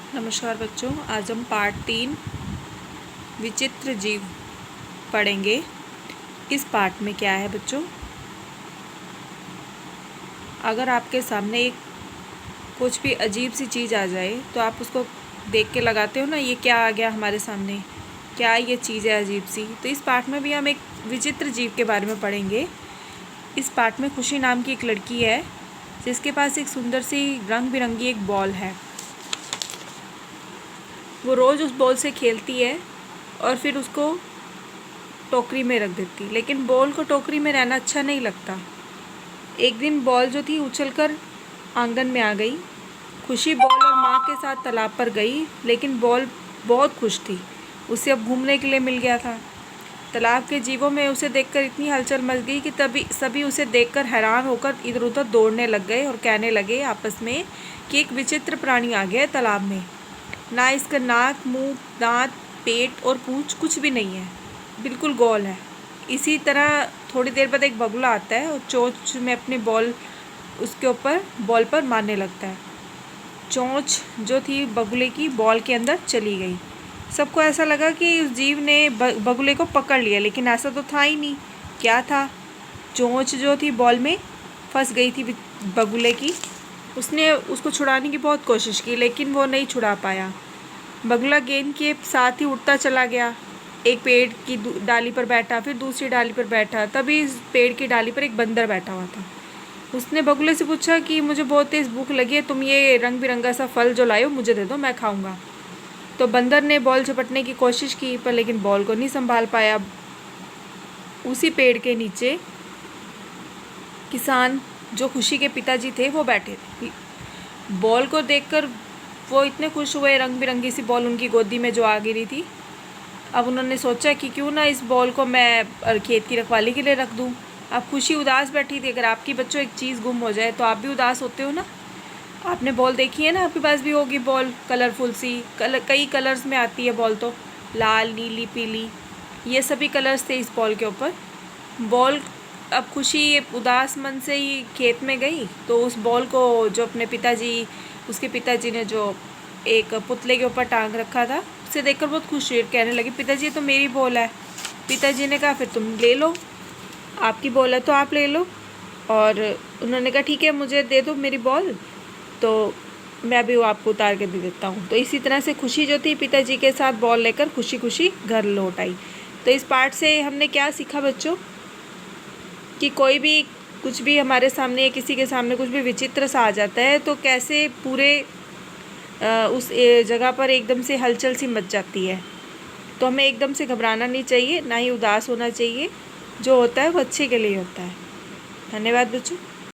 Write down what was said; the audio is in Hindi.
नमस्कार बच्चों, आज हम पार्ट 3 विचित्र जीव पढ़ेंगे। इस पार्ट में क्या है बच्चों, अगर आपके सामने एक कुछ भी अजीब सी चीज़ आ जाए तो आप उसको देख के लगाते हो ना, ये क्या आ गया हमारे सामने, क्या ये चीज़ है अजीब सी। तो इस पार्ट में भी हम एक विचित्र जीव के बारे में पढ़ेंगे। इस पार्ट में खुशी नाम की एक लड़की है जिसके पास एक सुंदर सी रंग बिरंगी एक बॉल है। वो रोज़ उस बॉल से खेलती है और फिर उसको टोकरी में रख देती, लेकिन बॉल को टोकरी में रहना अच्छा नहीं लगता। एक दिन बॉल जो थी उछलकर आंगन में आ गई। खुशी बॉल और माँ के साथ तालाब पर गई, लेकिन बॉल बहुत खुश थी, उसे अब घूमने के लिए मिल गया था। तालाब के जीवों में उसे देखकर इतनी हलचल मच गई कि तभी सभी उसे देखकर हैरान होकर इधर उधर दौड़ने लग गए और कहने लगे आपस में कि एक विचित्र प्राणी आ गया है तालाब में। ना इसका नाक, मुंह, दांत, पेट और पूंछ कुछ भी नहीं है, बिल्कुल गोल है। इसी तरह थोड़ी देर बाद एक बगुला आता है और चोंच में अपनी बॉल उसके ऊपर बॉल पर मारने लगता है। चोंच जो थी बगुले की बॉल के अंदर चली गई। सबको ऐसा लगा कि उस जीव ने बगुले को पकड़ लिया, लेकिन ऐसा तो था ही नहीं। क्या था, चोंच जो थी बॉल में फंस गई थी बगुले की। उसने उसको छुड़ाने की बहुत कोशिश की, लेकिन वो नहीं छुड़ा पाया। बगुला गेंद के साथ ही उड़ता चला गया। एक पेड़ की डाली पर बैठा, फिर दूसरी डाली पर बैठा। तभी इस पेड़ की डाली पर एक बंदर बैठा हुआ था। उसने बगुले से पूछा कि मुझे बहुत तेज़ भूख लगी है, तुम ये रंग बिरंगा सा फल जो लाए हो मुझे दे दो, मैं खाऊंगा। तो बंदर ने बॉल झपटने की कोशिश की, पर लेकिन बॉल को नहीं संभाल पाया। उसी पेड़ के नीचे किसान जो खुशी के पिताजी थे वो बैठे थे। बॉल को देखकर वो इतने खुश हुए, रंग बिरंगी सी बॉल उनकी गोदी में जो आ गिरी थी। अब उन्होंने सोचा कि क्यों ना इस बॉल को मैं खेत की रखवाली के लिए रख दूं। अब खुशी उदास बैठी थी। अगर आपकी बच्चों एक चीज़ गुम हो जाए तो आप भी उदास होते हो ना। आपने बॉल देखी है ना, आपके पास भी होगी बॉल कलरफुल सी, कई कलर्स में आती है बॉल, तो लाल, नीली, पीली, ये सभी कलर्स थे इस बॉल के ऊपर। बॉल अब खुशी उदास मन से ही खेत में गई तो उस बॉल को जो अपने पिताजी, उसके पिताजी ने जो एक पुतले के ऊपर टांग रखा था, उसे देखकर बहुत खुश हुई, कहने लगी पिताजी ये तो मेरी बॉल है। पिताजी ने कहा फिर तुम ले लो, आपकी बॉल है तो आप ले लो। और उन्होंने कहा ठीक है, मुझे दे दो मेरी बॉल, तो मैं भी वो आपको उतार के दे देता हूँ। तो इसी तरह से खुशी जो थी पिताजी के साथ बॉल लेकर खुशी खुशी घर लौट आई। तो इस पार्ट से हमने क्या सीखा बच्चों, कि कोई भी कुछ भी हमारे सामने या किसी के सामने कुछ भी विचित्र सा आ जाता है तो कैसे पूरे उस जगह पर एकदम से हलचल सी मच जाती है। तो हमें एकदम से घबराना नहीं चाहिए, ना ही उदास होना चाहिए। जो होता है वो अच्छे के लिए होता है। धन्यवाद बच्चों।